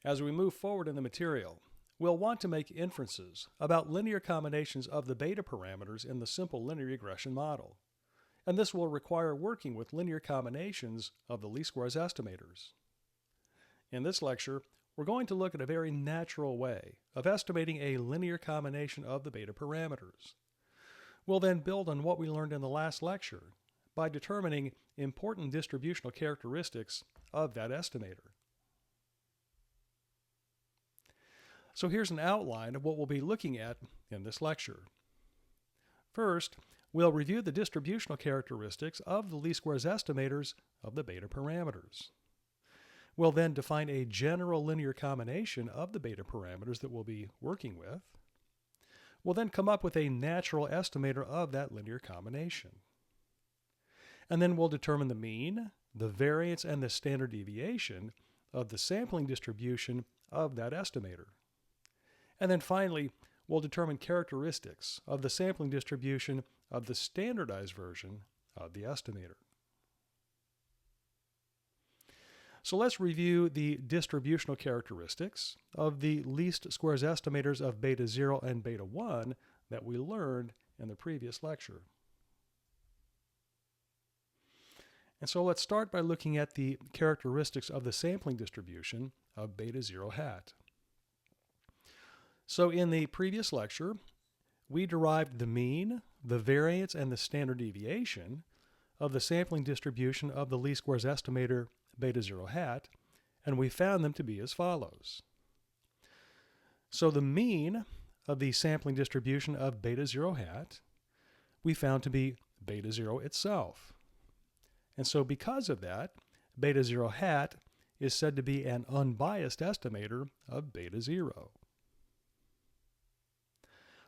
As we move forward in the material, we'll want to make inferences about linear combinations of the beta parameters in the simple linear regression model. And this will require working with linear combinations of the least squares estimators. In this lecture, we're going to look at a very natural way of estimating a linear combination of the beta parameters. We'll then build on what we learned in the last lecture by determining important distributional characteristics of that estimator. So here's an outline of what we'll be looking at in this lecture. First, we'll review the distributional characteristics of the least squares estimators of the beta parameters. We'll then define a general linear combination of the beta parameters that we'll be working with. We'll then come up with a natural estimator of that linear combination. And then we'll determine the mean, the variance, and the standard deviation of the sampling distribution of that estimator. And then finally, we'll determine characteristics of the sampling distribution of the standardized version of the estimator. So let's review the distributional characteristics of the least squares estimators of beta 0 and beta 1 that we learned in the previous lecture. And so let's start by looking at the characteristics of the sampling distribution of beta 0 hat. So in the previous lecture, we derived the mean, the variance, and the standard deviation of the sampling distribution of the least squares estimator beta 0 hat, and we found them to be as follows. So the mean of the sampling distribution of beta 0 hat we found to be beta 0 itself. And so because of that, beta 0 hat is said to be an unbiased estimator of beta 0.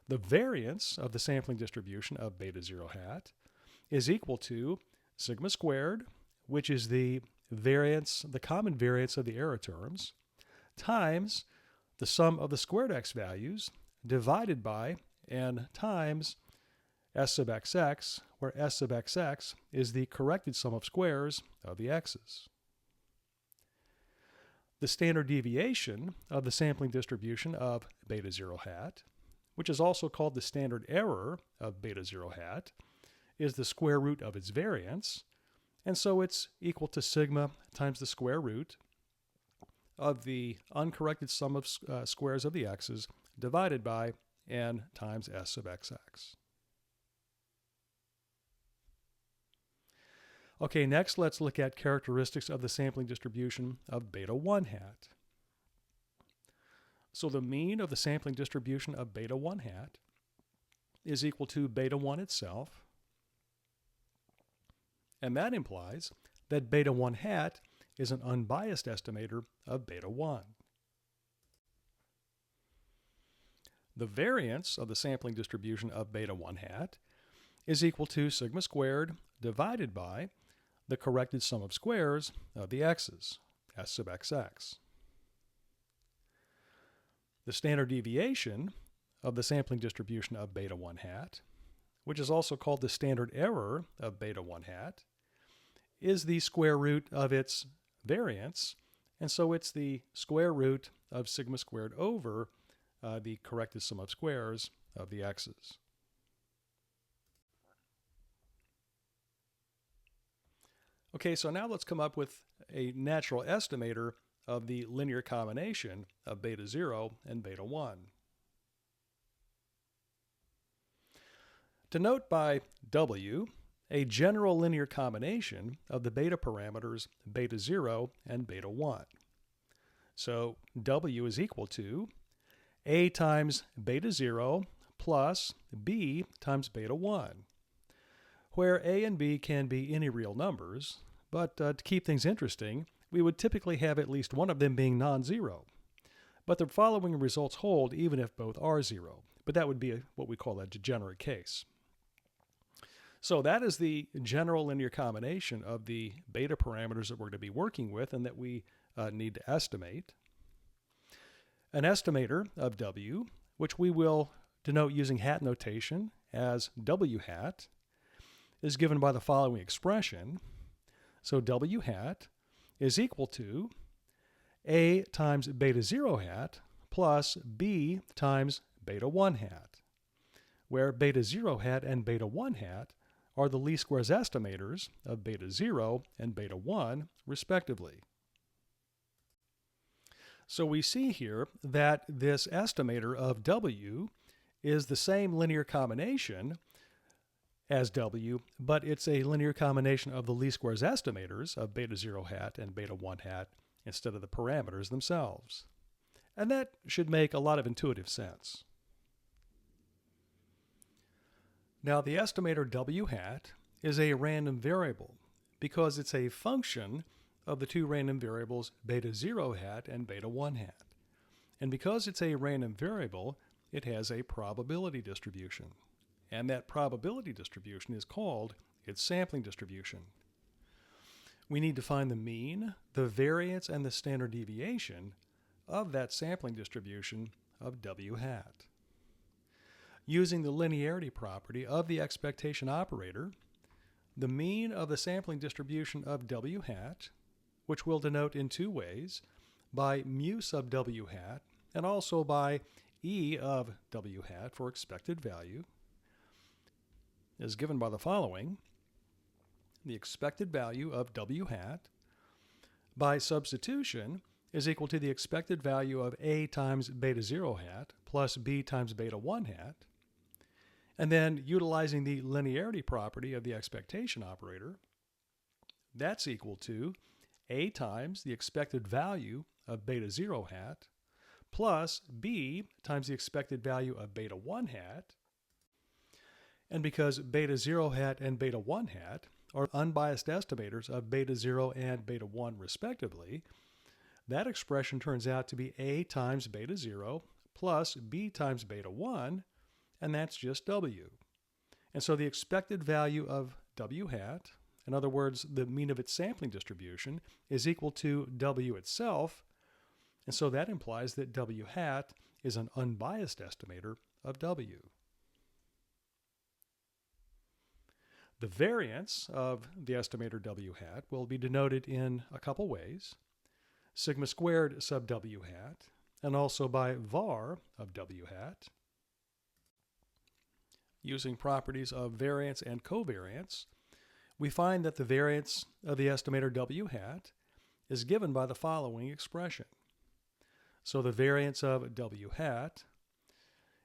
The variance of the sampling distribution of beta 0 hat is equal to sigma squared, which is the variance, the common variance of the error terms, times the sum of the squared x values divided by n times s sub xx, where s sub xx is the corrected sum of squares of the x's. The standard deviation of the sampling distribution of beta 0 hat, which is also called the standard error of beta 0 hat, is the square root of its variance, and so it's equal to sigma times the square root of the uncorrected sum of squares of the x's divided by n times s sub xx. Okay, next let's look at characteristics of the sampling distribution of beta 1 hat. So the mean of the sampling distribution of beta 1 hat is equal to beta 1 itself, and that implies that beta 1 hat is an unbiased estimator of beta 1. The variance of the sampling distribution of beta 1 hat is equal to sigma squared divided by the corrected sum of squares of the x's, s sub xx. The standard deviation of the sampling distribution of beta 1 hat, which is also called the standard error of beta 1 hat, is the square root of its variance, and so it's the square root of sigma squared over the corrected sum of squares of the x's. Okay, so now let's come up with a natural estimator of the linear combination of beta 0 and beta 1. Denote by W a general linear combination of the beta parameters beta 0 and beta 1. So W is equal to A times beta 0 plus B times beta 1, where A and B can be any real numbers, but to keep things interesting, we would typically have at least one of them being non-zero. But the following results hold even if both are zero, but that would be what we call a degenerate case. So that is the general linear combination of the beta parameters that we're going to be working with and that we need to estimate. An estimator of W, which we will denote using hat notation as W hat, is given by the following expression. So W hat is equal to A times beta 0 hat plus B times beta 1 hat, where beta 0 hat and beta 1 hat are the least squares estimators of beta 0 and beta 1, respectively. So we see here that this estimator of W is the same linear combination as W, but it's a linear combination of the least squares estimators of beta 0 hat and beta 1 hat instead of the parameters themselves. And that should make a lot of intuitive sense. Now, the estimator W hat is a random variable because it's a function of the two random variables beta 0 hat and beta 1 hat. And because it's a random variable, it has a probability distribution. And that probability distribution is called its sampling distribution. We need to find the mean, the variance, and the standard deviation of that sampling distribution of W hat. Using the linearity property of the expectation operator, the mean of the sampling distribution of W hat, which we'll denote in two ways, by mu sub W hat and also by E of W hat for expected value, is given by the following. The expected value of W hat by substitution is equal to the expected value of A times beta 0 hat plus B times beta 1 hat. And then utilizing the linearity property of the expectation operator, that's equal to A times the expected value of beta 0 hat plus B times the expected value of beta 1 hat. And because beta 0 hat and beta 1 hat are unbiased estimators of beta 0 and beta 1 respectively, that expression turns out to be A times beta 0 plus B times beta 1, and that's just W. And so the expected value of W hat, in other words, the mean of its sampling distribution, is equal to W itself, and so that implies that W hat is an unbiased estimator of W. The variance of the estimator W hat will be denoted in a couple ways: sigma squared sub W hat, and also by var of W hat. Using properties of variance and covariance, we find that the variance of the estimator W hat is given by the following expression. So the variance of W hat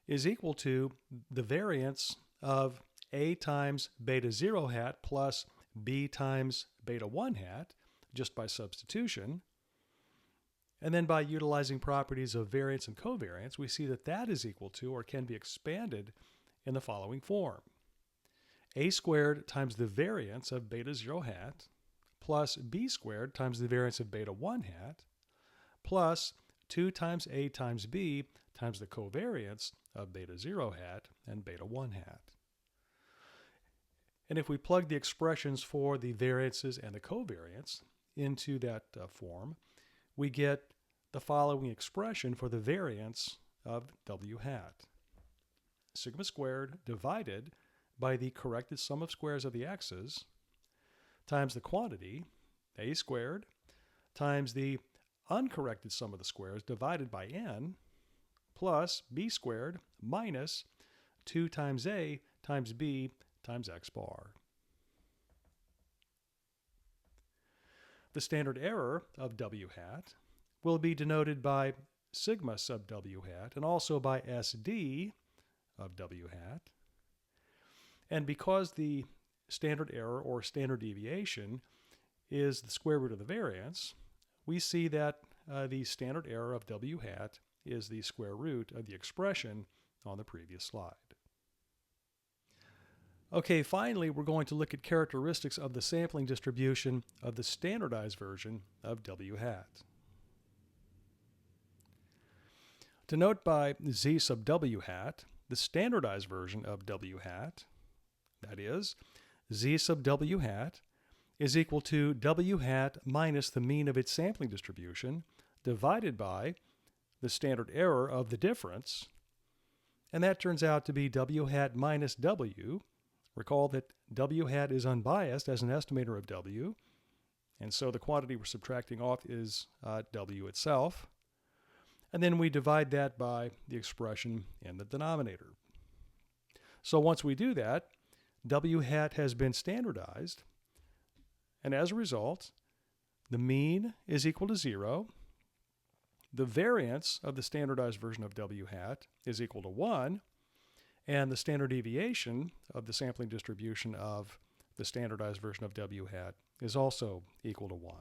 is equal to the variance of A times beta 0 hat plus B times beta 1 hat, just by substitution. And then by utilizing properties of variance and covariance, we see that that is equal to, or can be expanded in the following form: A squared times the variance of beta 0 hat plus B squared times the variance of beta 1 hat plus 2 times A times B times the covariance of beta 0 hat and beta 1 hat. And if we plug the expressions for the variances and the covariance into that form, we get the following expression for the variance of W hat: sigma squared divided by the corrected sum of squares of the x's times the quantity A squared times the uncorrected sum of the squares divided by n plus B squared minus 2 times A times B times x bar. The standard error of W hat will be denoted by sigma sub W hat and also by SD of W hat. And because the standard error or standard deviation is the square root of the variance, we see that the standard error of W hat is the square root of the expression on the previous slide. Okay, finally, we're going to look at characteristics of the sampling distribution of the standardized version of W hat. To note by Z sub W hat, the standardized version of W hat, that is, Z sub W hat, is equal to W hat minus the mean of its sampling distribution divided by the standard error of the difference, and that turns out to be W hat minus W. Recall that W hat is unbiased as an estimator of W, And so the quantity we're subtracting off is W itself. And then we divide that by the expression in the denominator. So once we do that, W hat has been standardized. And as a result, the mean is equal to 0. The variance of the standardized version of W hat is equal to 1. And the standard deviation of the sampling distribution of the standardized version of W hat is also equal to 1.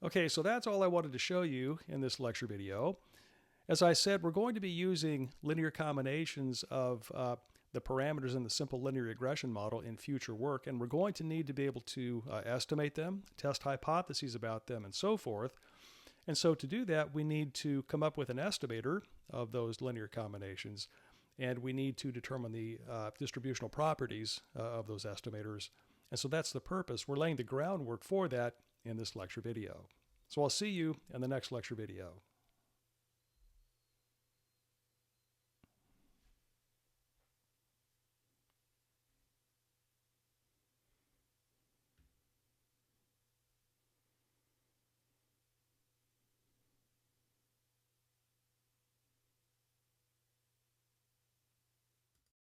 Okay, so that's all I wanted to show you in this lecture video. As I said, we're going to be using linear combinations of the parameters in the simple linear regression model in future work, and we're going to need to be able to estimate them, test hypotheses about them, and so forth. And so to do that, we need to come up with an estimator of those linear combinations, and we need to determine the distributional properties of those estimators. And so that's the purpose. We're laying the groundwork for that in this lecture video. So I'll see you in the next lecture video.